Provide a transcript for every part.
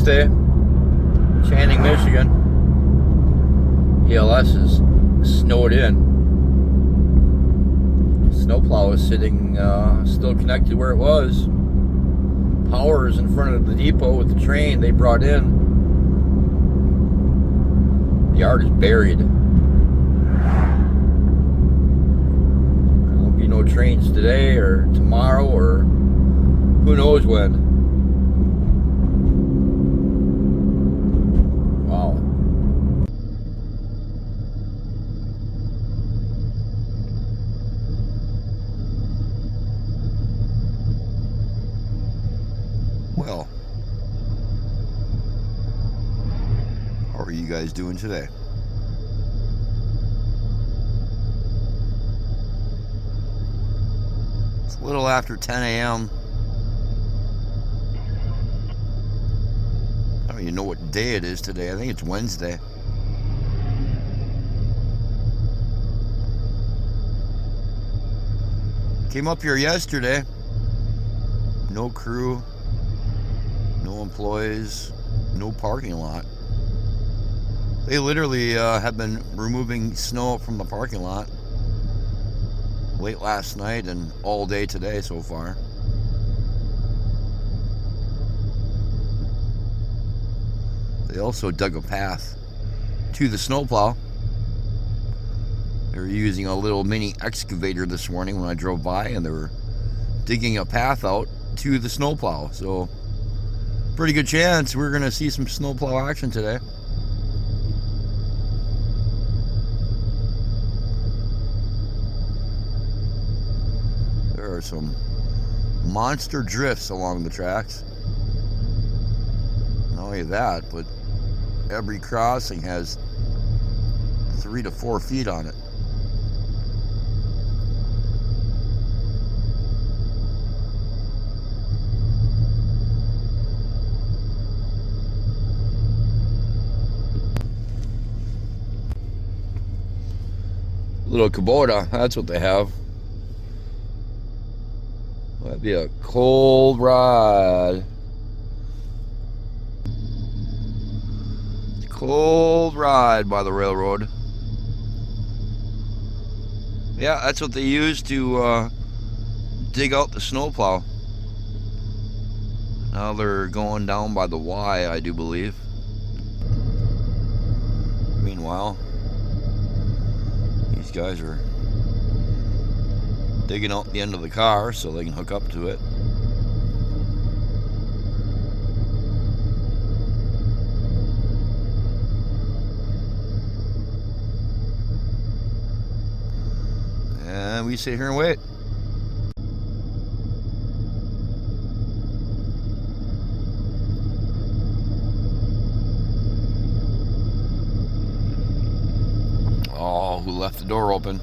Wednesday, Channing, Michigan. ELS is snowed in. Snowplow is sitting still connected where it was. Power is in front of the depot with the train they brought in. The yard is buried. There won't be no trains today or tomorrow or who knows when. Wow. Well, how are you guys doing today? It's a little after 10 a.m. I don't even know what day it is today. I think it's Wednesday. Came up here yesterday. No crew. No employees, no parking lot. They literally have been removing snow from the parking lot late last night and all day today so far. They also dug a path to the snowplow. They were using a little mini excavator this morning when I drove by, and they were digging a path out to the snowplow. So pretty good chance we're going to see some snowplow action today. There are some monster drifts along the tracks. Not only that, but every crossing has 3 to 4 feet on it. Little Kubota, that's what they have. That'd be a cold ride. Cold ride by the railroad. Yeah, that's what they use to dig out the snowplow. Now they're going down by the Y, I do believe. Meanwhile, these guys are digging out the end of the car so they can hook up to it. And we sit here and wait. Oh, who left the door open?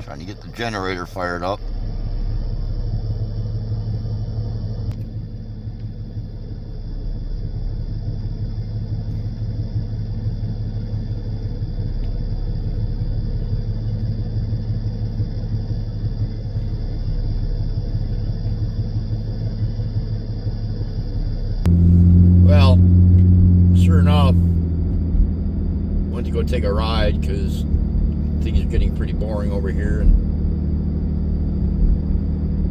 Trying to get the generator fired up. Well, sure enough, went to go take a ride because things are getting pretty boring over here, and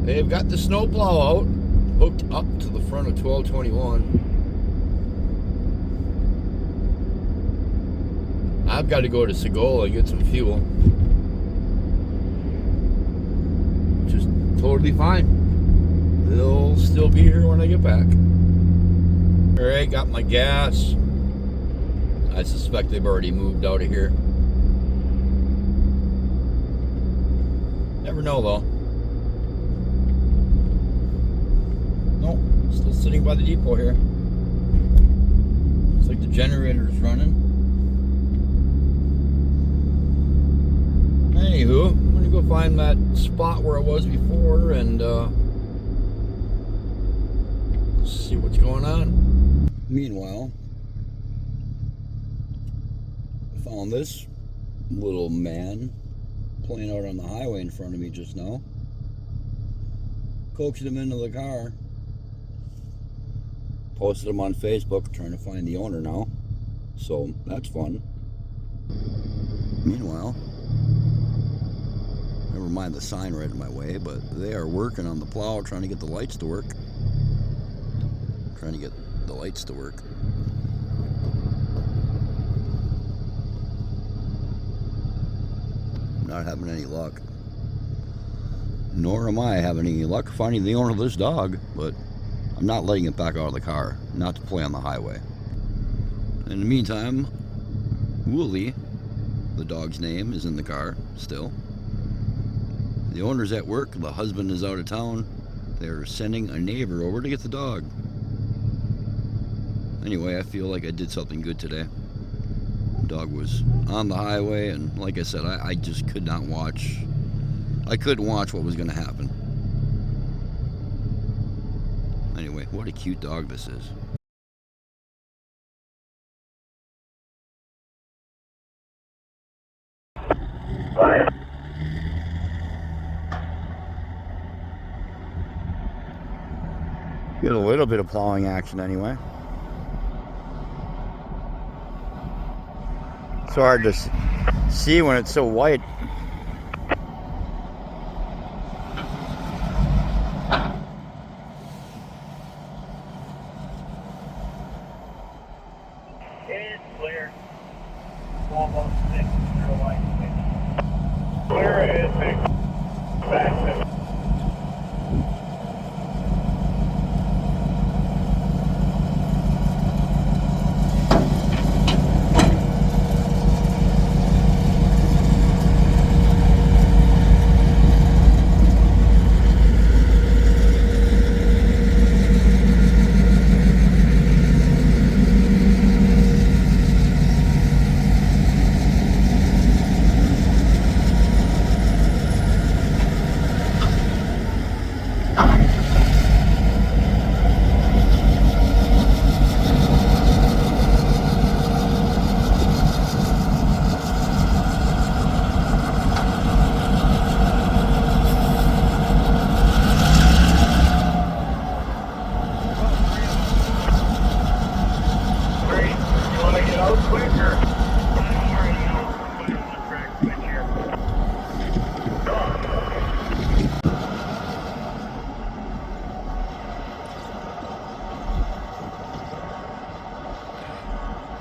they've got the snowplow out, hooked up to the front of 1221. I've got to go to Segola and get some fuel, which is totally fine. They'll still be here when I get back. Alright, got my gas. I suspect they've already moved out of here. Never know though. Nope, still sitting by the depot here. like the generator is running. Anywho, I'm gonna go find that spot where I was before and see what's going on. Meanwhile, I found this little man playing out on the highway in front of me just now. Coaxed him into the car. Posted him on Facebook, trying to find the owner now. So that's fun. Meanwhile, never mind the sign right in my way, but they are working on the plow, trying to get the lights to work. Not having any luck. Nor am I having any luck finding the owner of this dog, but I'm not letting it back out of the car, not to play on the highway. In the meantime, Wooly, the dog's name, is in the car still. The owner's at work, the husband is out of town. They're sending a neighbor over to get the dog. Anyway, I feel like I did something good today. The dog was on the highway, and like I said, I just could not watch. I couldn't watch what was going to happen. Anyway, what a cute dog this is. Bye. Get a little bit of plowing action anyway. It's hard to see when it's so white. It's clear. 1206, zero light switch. Clear is back 7.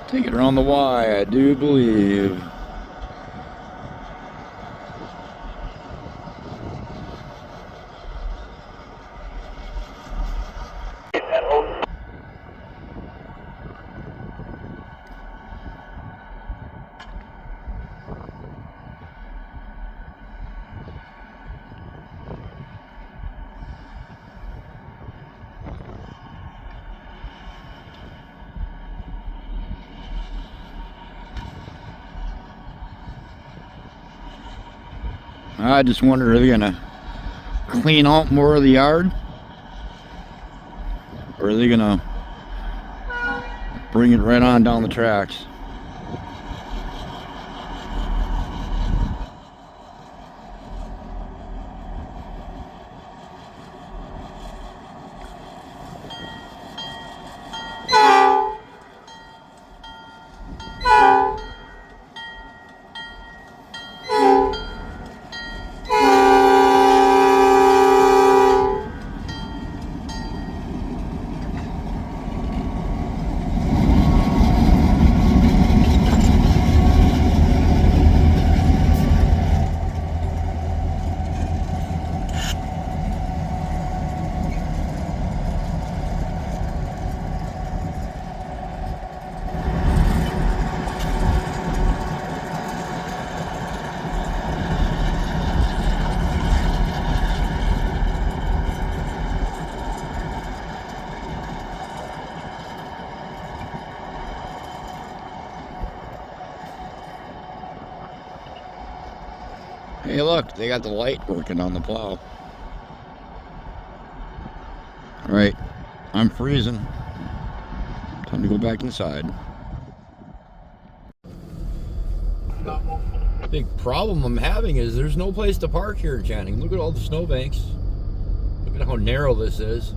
Take it around the Y, I do believe. I just wonder, are they gonna clean out more of the yard? Or are they gonna bring it right on down the tracks? Hey, look, they got the light working on the plow. All right, I'm freezing. Time to go back inside. Big problem I'm having is there's no place to park here in Channing. Look at all the snowbanks. Look at how narrow this is.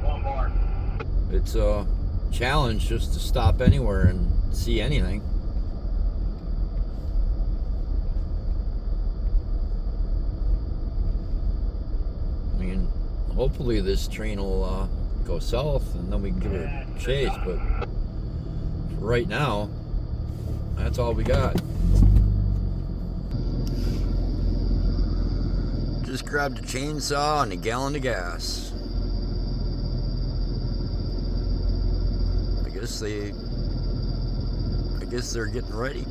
One more. It's a challenge just to stop anywhere and see anything. I mean, hopefully this train will go south and then we can give it a chase, but for right now, that's all we got. Just grabbed a chainsaw and a gallon of gas. I guess they're getting ready.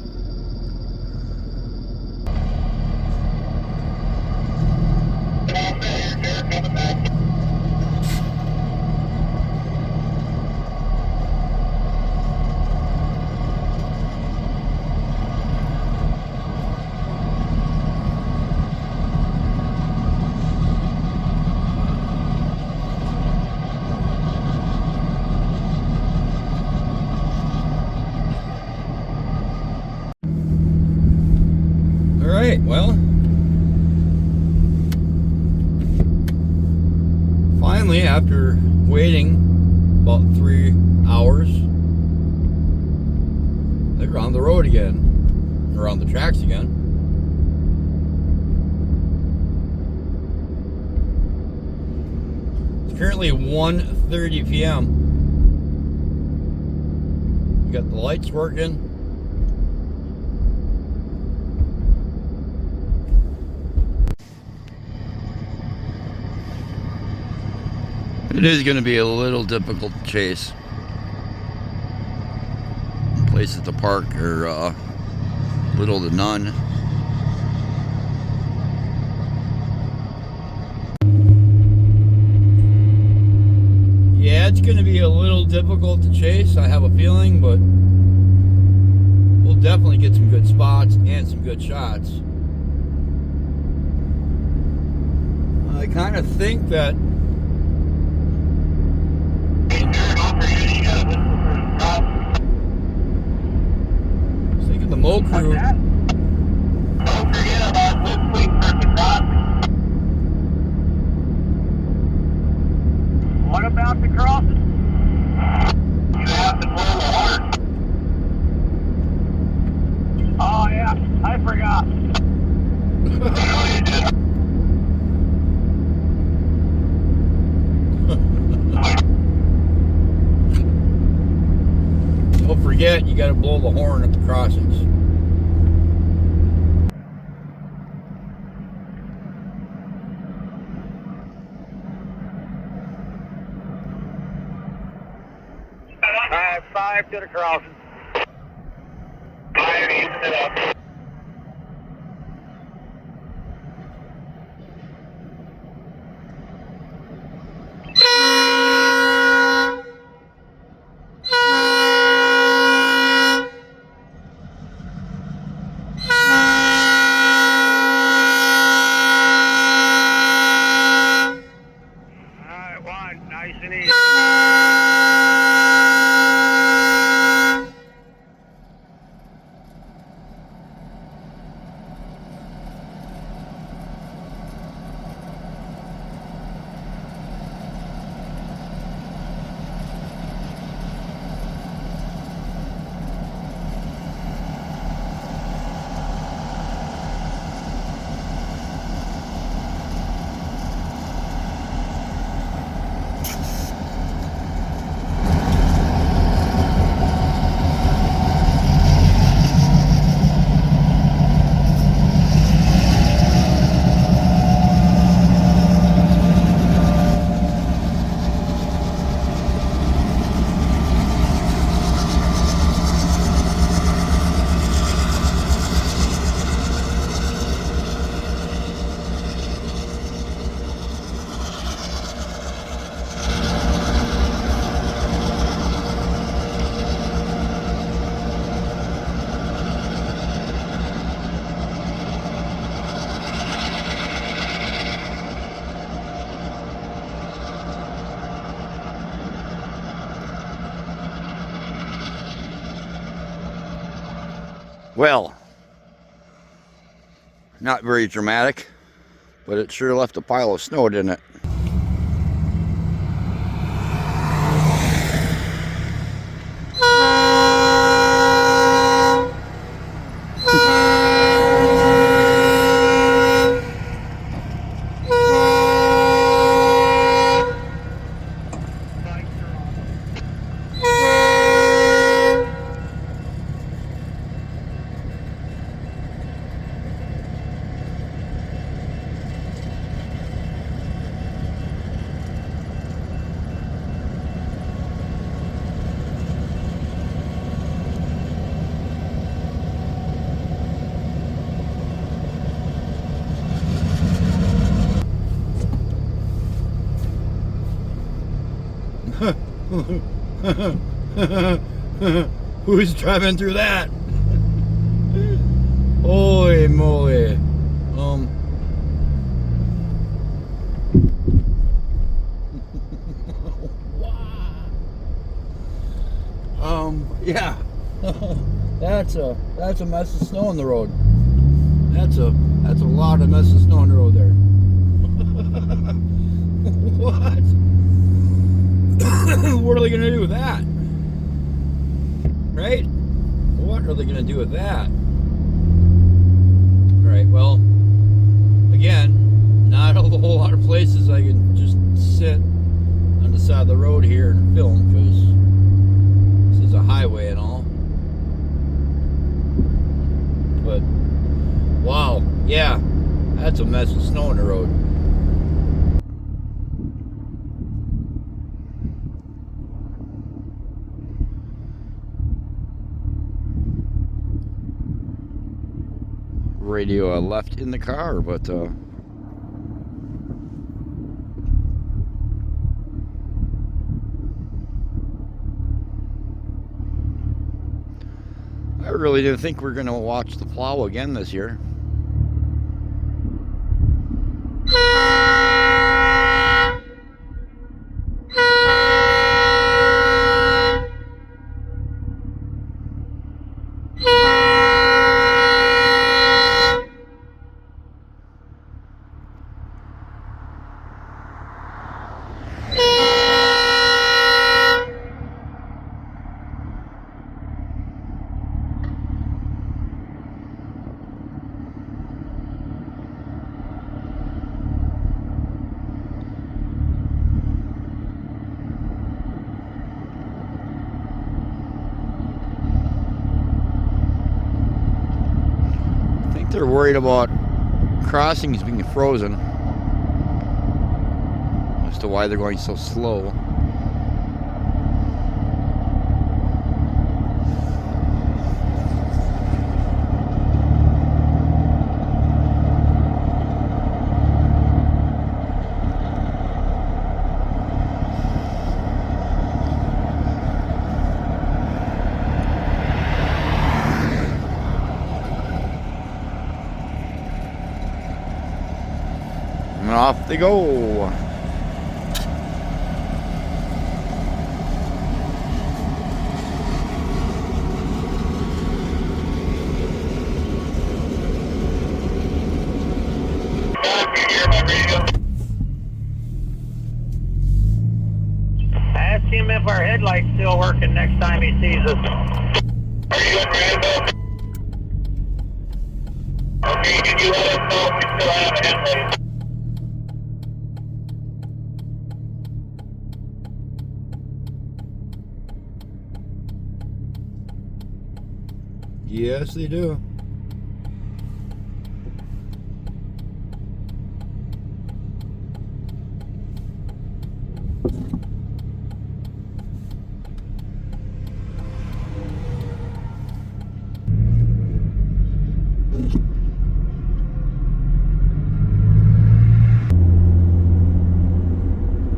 Alright, well, finally, after waiting about 3 hours, they're on the road again, or on the tracks again. It's currently 1:30 p.m. We got the lights working. It is going to be a little difficult to chase. Places to park are little to none. Yeah, it's going to be a little difficult to chase, I have a feeling, but we'll definitely get some good spots and some good shots. I kind of think that the MOW crew. Don't forget about this week for the crossing. What about the crossing? You have to blow the horn. Oh yeah, I forgot. Don't forget, you got to blow the horn at the crossings. Alright, 5 to the crossing. 5 using it up. Alright, 1, nice and easy. Well, not very dramatic, but it sure left a pile of snow, didn't it? Who's driving through that? Holy moly. Yeah. That's a mess of snow on the road. That's a lot of mess of snow on the road there. What? What are they gonna do with that? Right? What are they gonna do with that? Alright, well, again, not a whole lot of places I can just sit on the side of the road here and film, because this is a highway and all. But wow, yeah, that's a mess of snow on the road. Radio I left in the car, but I really didn't think we were going to watch the plow again this year. They're worried about crossings being frozen as to why they're going so slow. And off they go. Ask him if our headlight's still working next time he sees us. Are you in Randall? Okay, can you let us know if we still have a headlight? Yes, they do.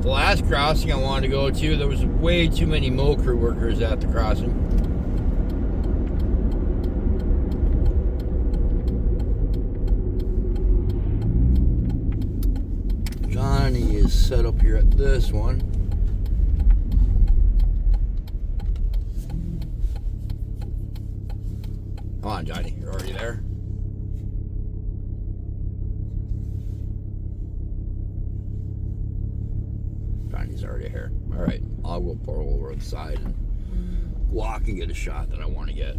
The last crossing I wanted to go to, there was way too many MOW crew workers at the crossing. Johnny is set up here at this one. on, Johnny. You're already there? Johnny's already here. All right, I'll go pull over the side and walk and get a shot that I want to get.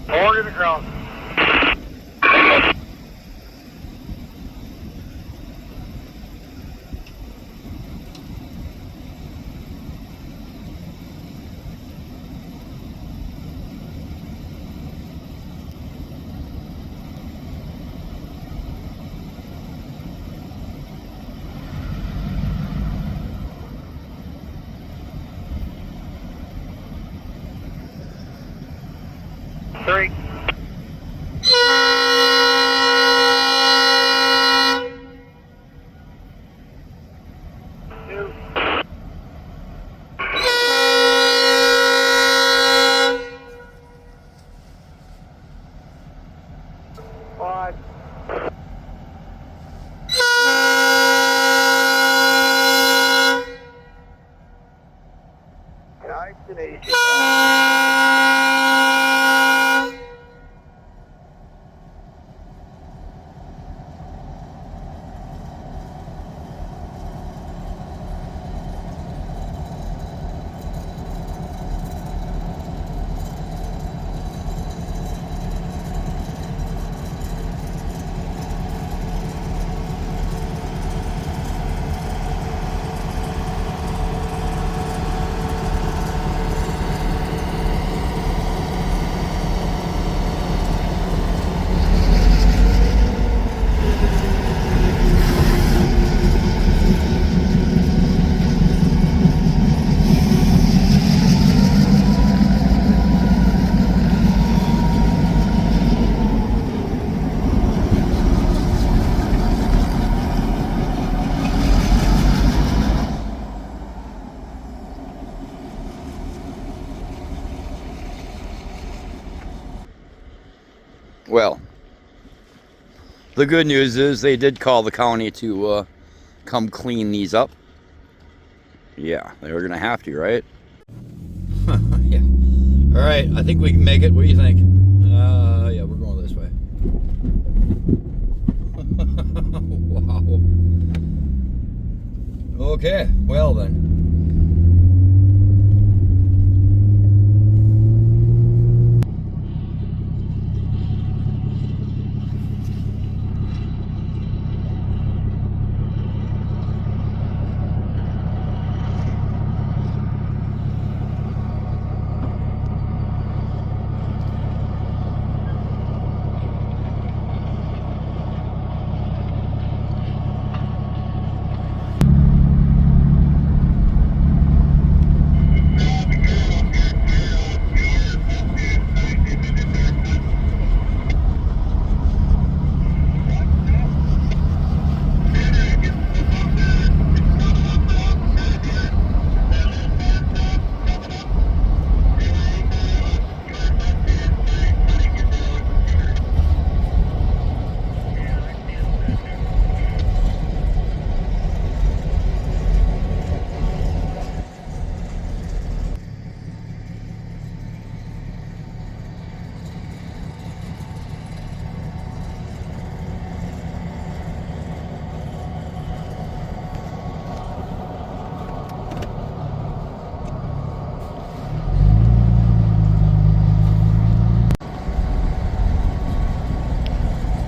Forward to the ground. Three. Two. Five. Nice and easy. Well, the good news is they did call the county to come clean these up. Yeah, they were gonna have to, right? Yeah. All right, I think we can make it. What do you think? Yeah, we're going this way. Wow. Okay, well then.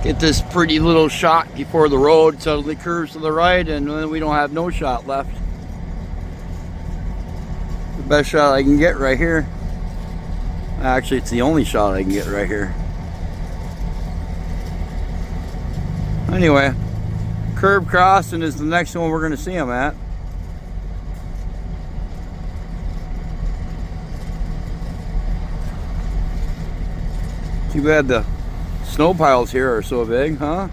Get this pretty little shot before the road suddenly curves to the right, and then we don't have no shot left. The best shot I can get right here. Actually, it's the only shot I can get right here. Anyway, curb crossing is the next one we're going to see them at. Too bad the snow piles here are so big, huh?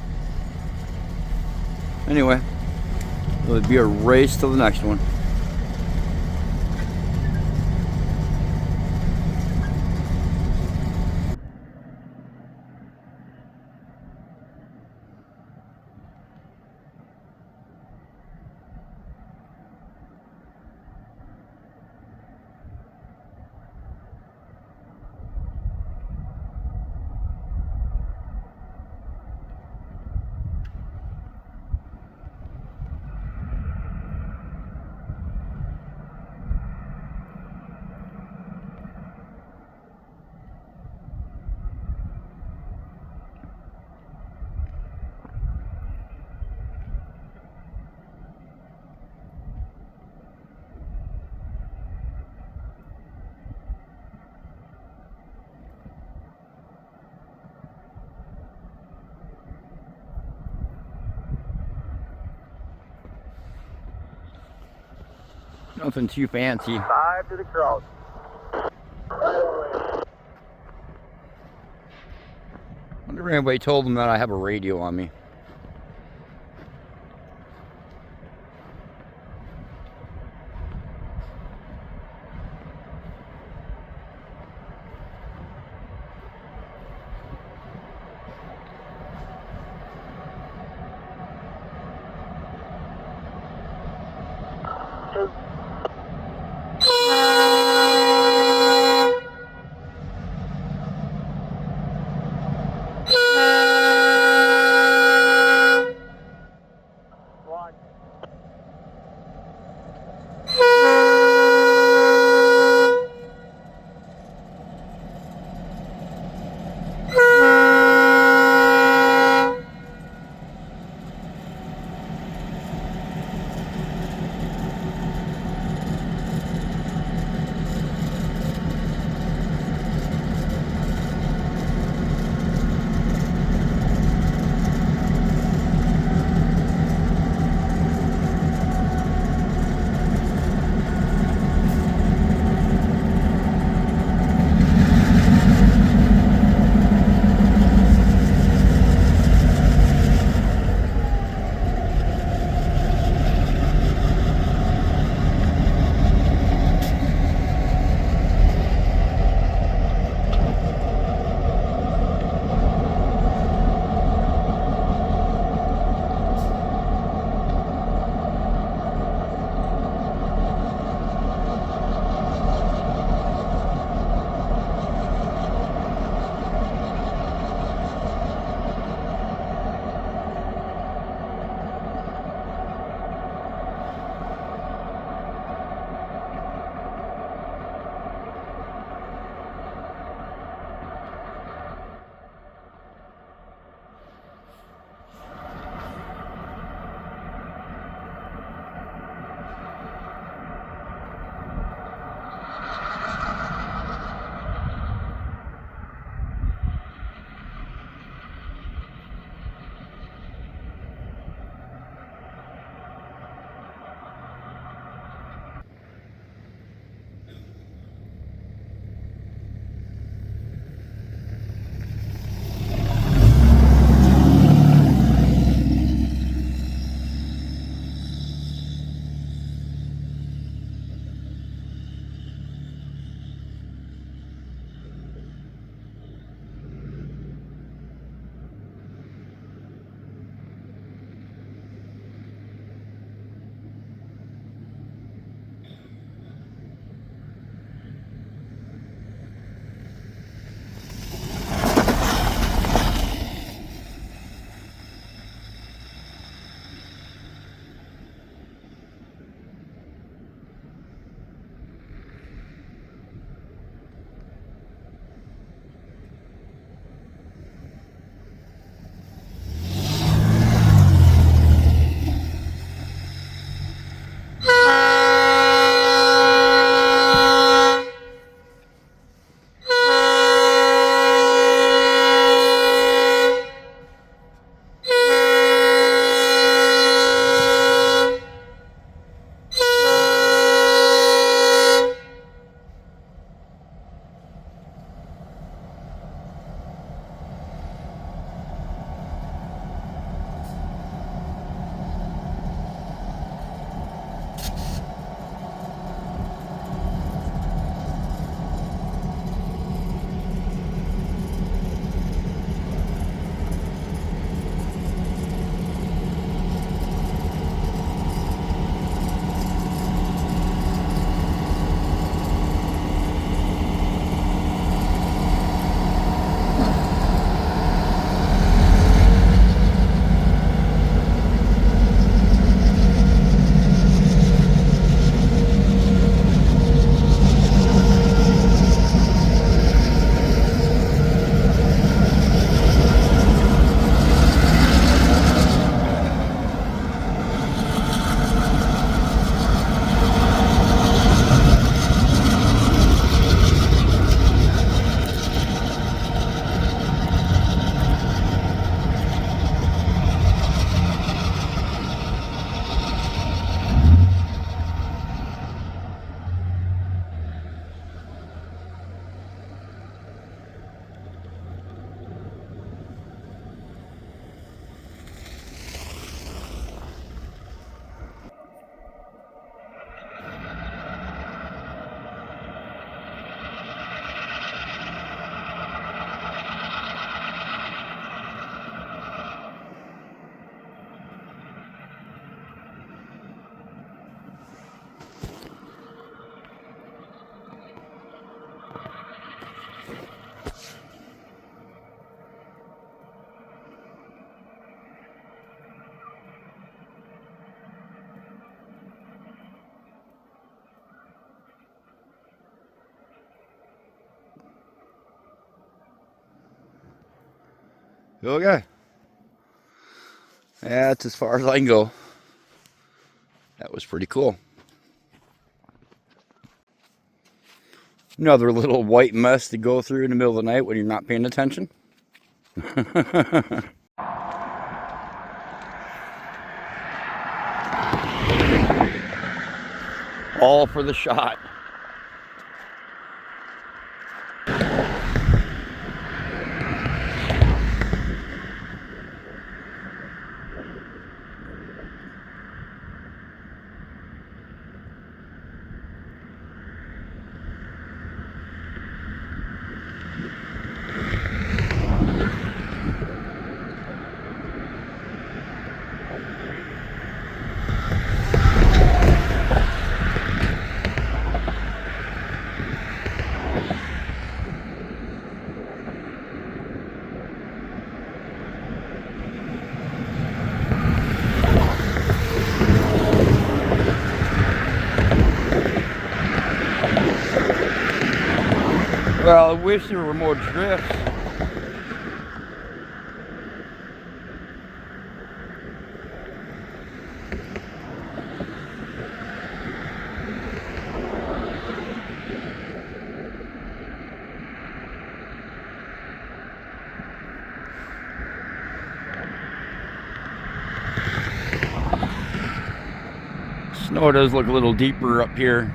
Anyway, it'll be a race to the next one. Nothing too fancy. 5 to the cross. Wonder if anybody told them that I have a radio on me. Okay. Yeah, that's as far as I can go. That was pretty cool. Another little white mess to go through in the middle of the night when you're not paying attention. All for the shot. Well, I wish there were more drifts. Snow does look a little deeper up here.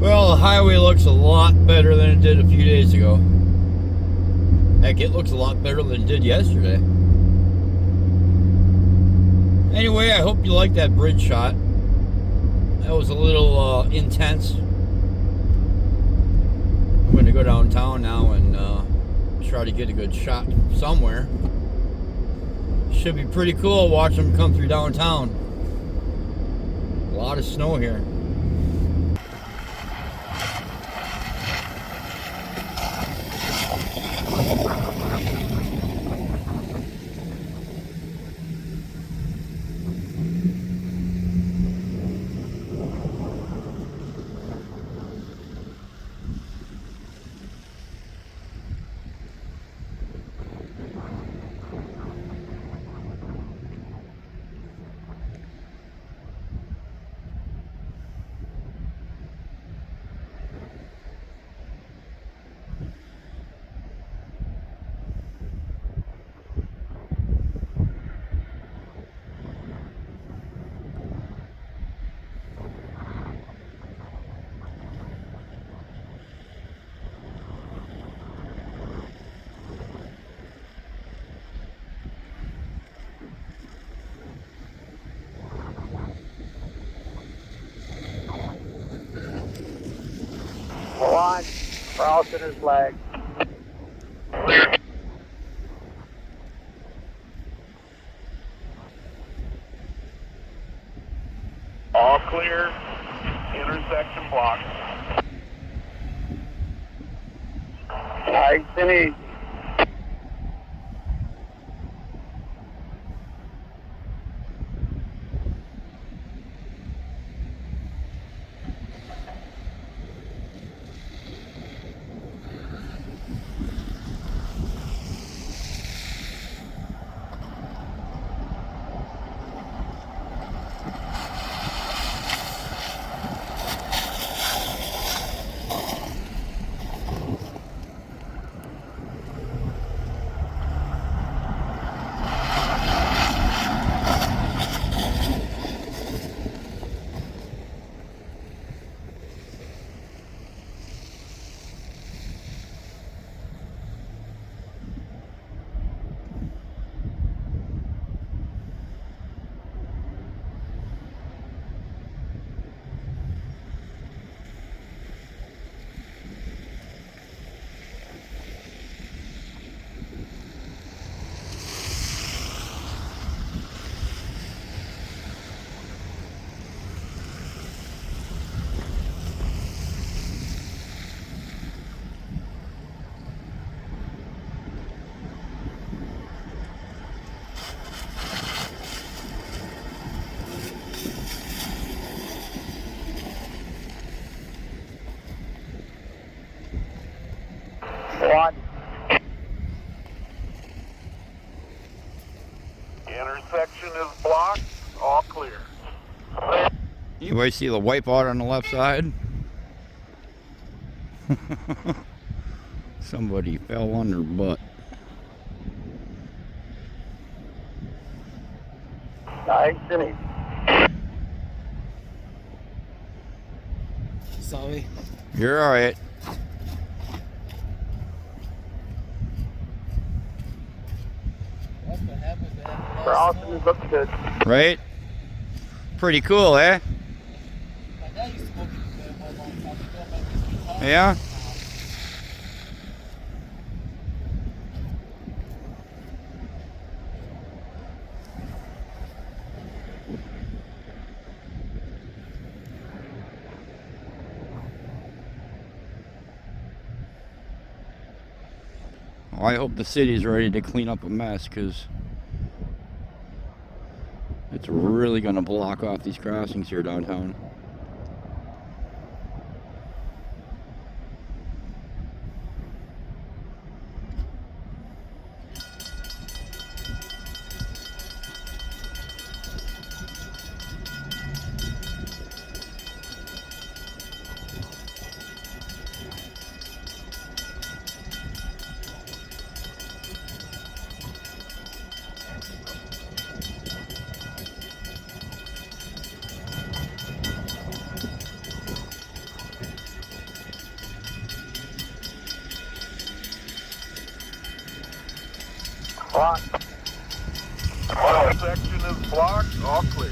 Well, the highway looks a lot better than it did a few days ago. Heck, it looks a lot better than it did yesterday. Anyway, I hope you liked that bridge shot. That was a little intense. I'm going to go downtown now and try to get a good shot somewhere. Should be pretty cool watching them come through downtown. A lot of snow here. Line, crossing his leg. All clear, intersection blocked. Nice and easy. One. Intersection is blocked. All clear. Anybody see the wipeout on the left side? Somebody fell on their butt. Nice and easy. Sorry. You're alright. That's what happens to have a For lot of Austin, snow. it looks good. Right? Pretty cool, eh? My dad used to smoke it for a long time ago, but it used to be hard. Yeah? Well, I hope the city's ready to clean up a mess, because it's really going to block off these crossings here downtown. One. Intersection is blocked. All clear.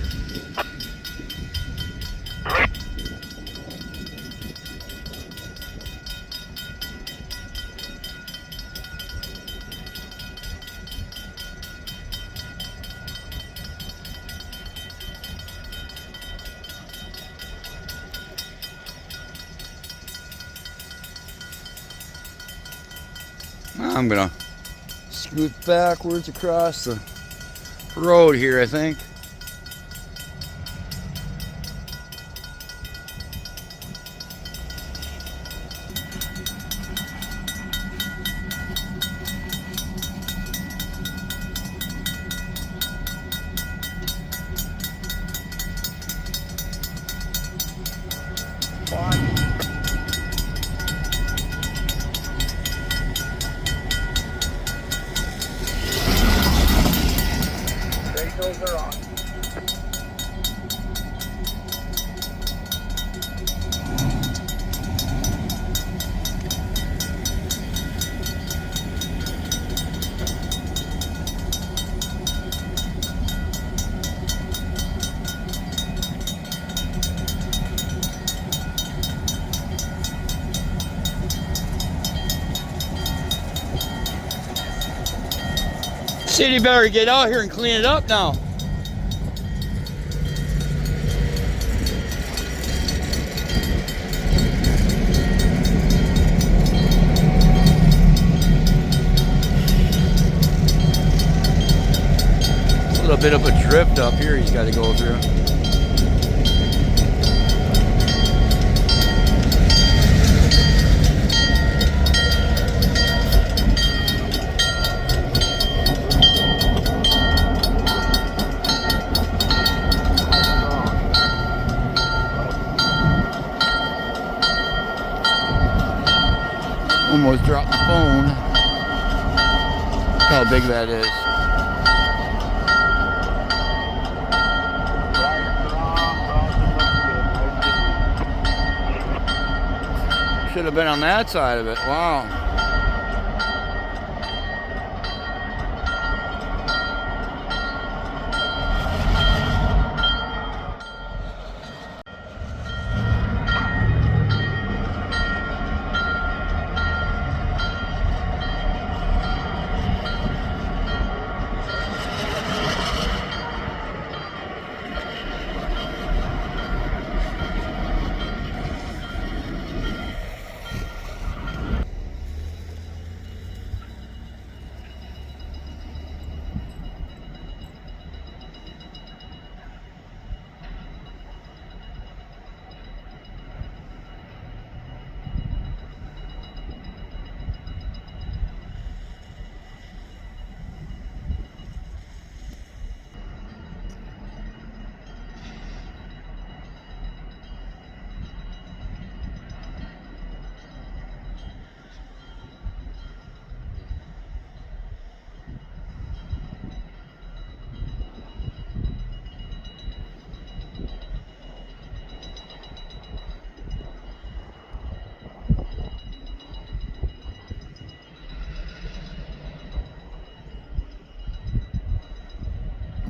I'm going to scoot backwards across the road here, I think. Radios are on. City better get out here and clean it up now. A little bit of a drift up here he's got to go through. Almost dropped the phone. Look how big that is. Should have been on that side of it. Wow.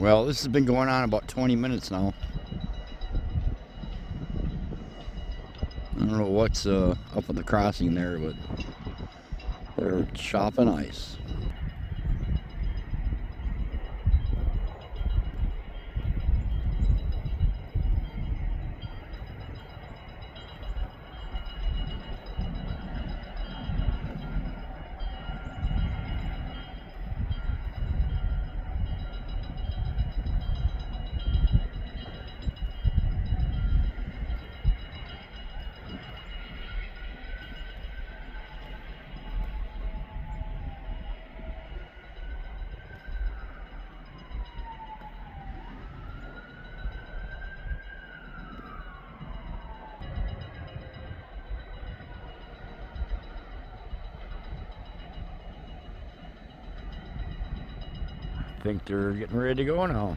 Well, this has been going on about 20 minutes now. I don't know what's up at the crossing there, but they're chopping ice. I think they're getting ready to go now.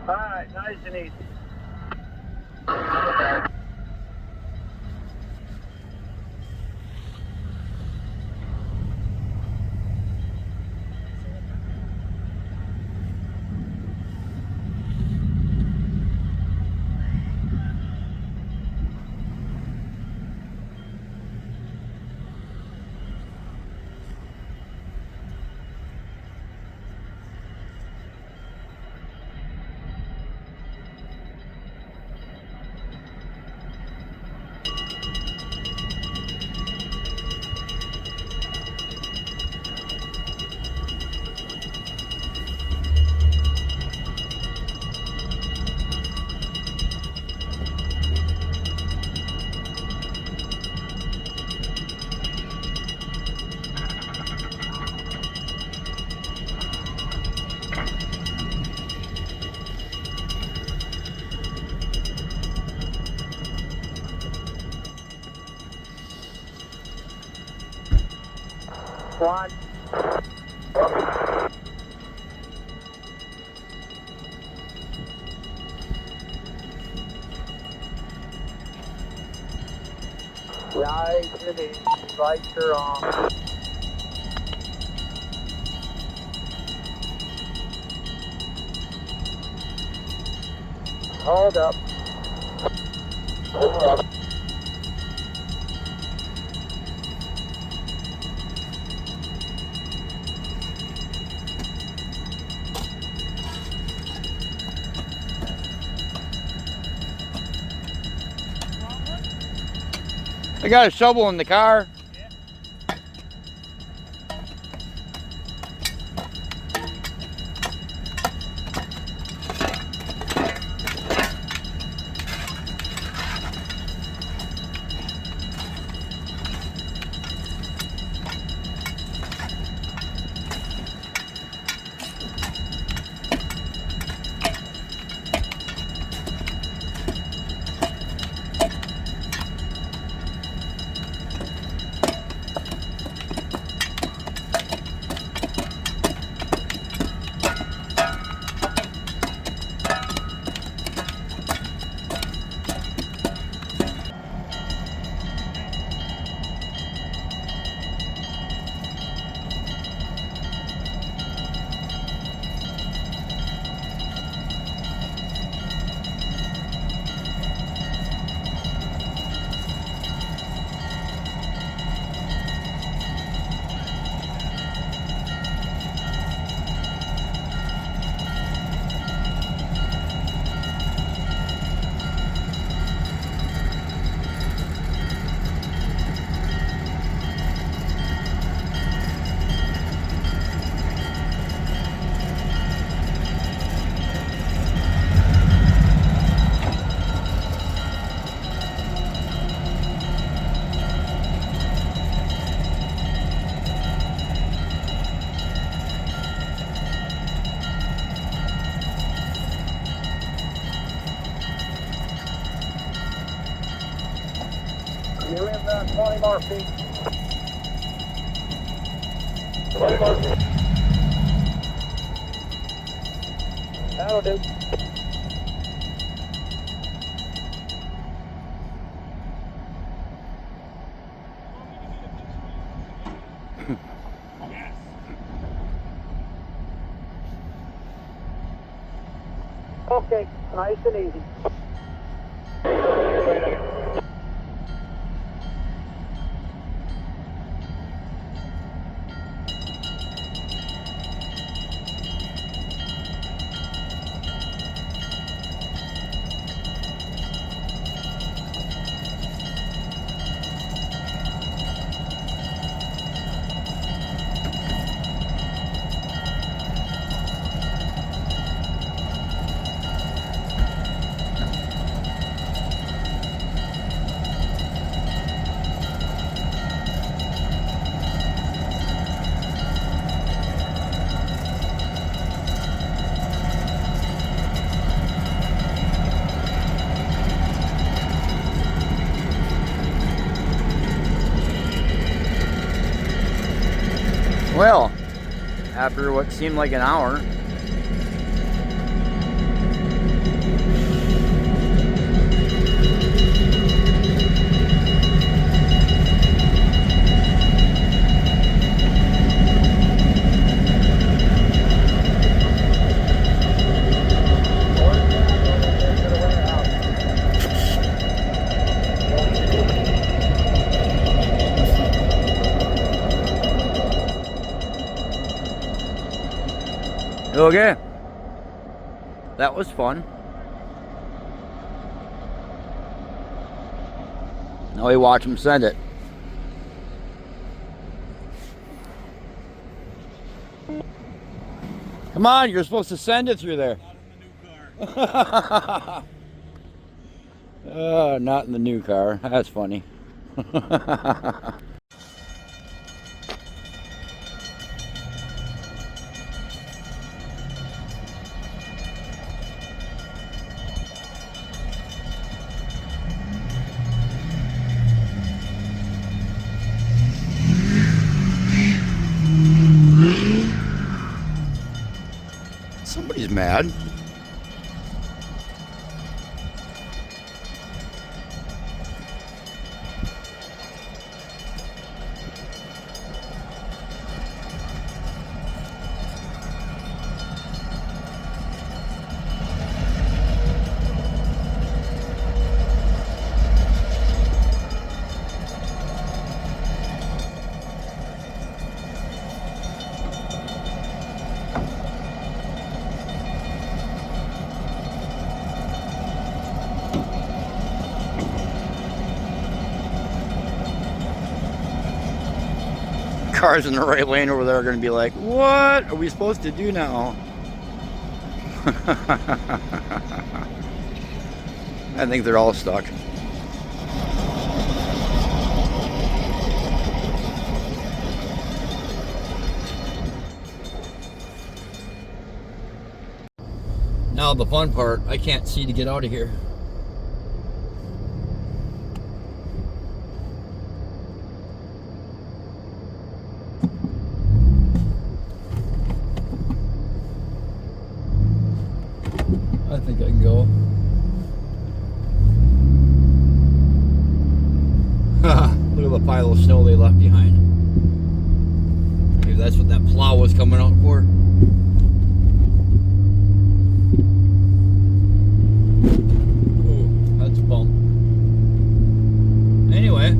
All right, nice and easy. One. Nice and easy. Lights are on. Hold up. I got a shovel in the car. You're in 20 more feet. That'll do. Okay, nice and easy. Well, after what seemed like an hour, okay, that was fun. Now we watch him send it. Come on, you're supposed to send it through there. Not in the new car. Not in the new car. That's funny. Somebody's mad. Cars in the right lane over there are going to be like, what are we supposed to do now? I think they're all stuck. Now the fun part, I can't see to get out of here. I think I can go. Look at the pile of snow they left behind. Maybe that's what that plow was coming out for. Ooh, that's a bump. Anyway,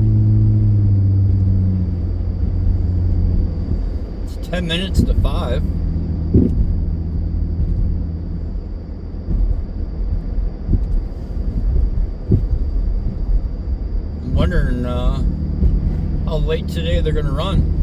it's 10 minutes to 5. Wondering how late today they're gonna run.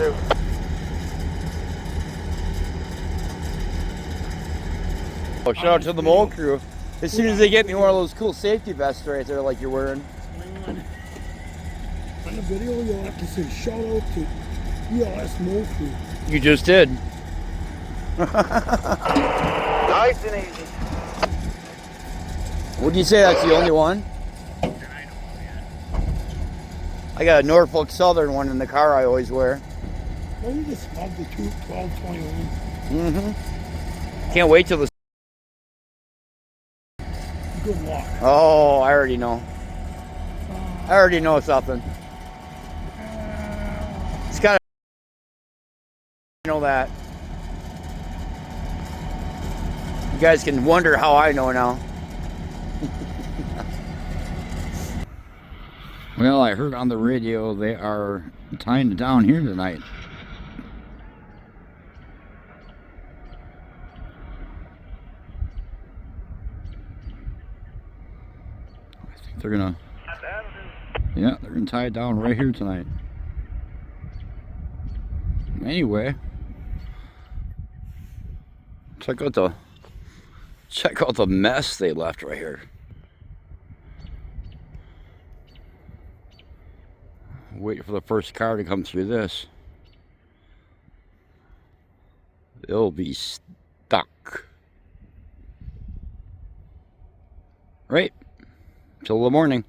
Negative. Oh, shout out to the MOW crew. As soon as they get me one of those cool safety vests right there like you're wearing. On the video, you'll have to say shout out to ELS MOW crew. You just did. Nice and easy. Would you say that's the only one? I got a Norfolk Southern one in the car I always wear. Well, you just love the 1221. Mm-hmm. Can't wait till the... Good luck. Oh, I already know. I already know something. It's got to... I know that. You guys can wonder how I know now. Well, I heard on the radio they are tying it down here tonight. I think they're gonna... Yeah, they're gonna tie it down right here tonight. Anyway, check out the mess they left right here. Wait for the first car to come through this. They'll be stuck. Right? Till the morning.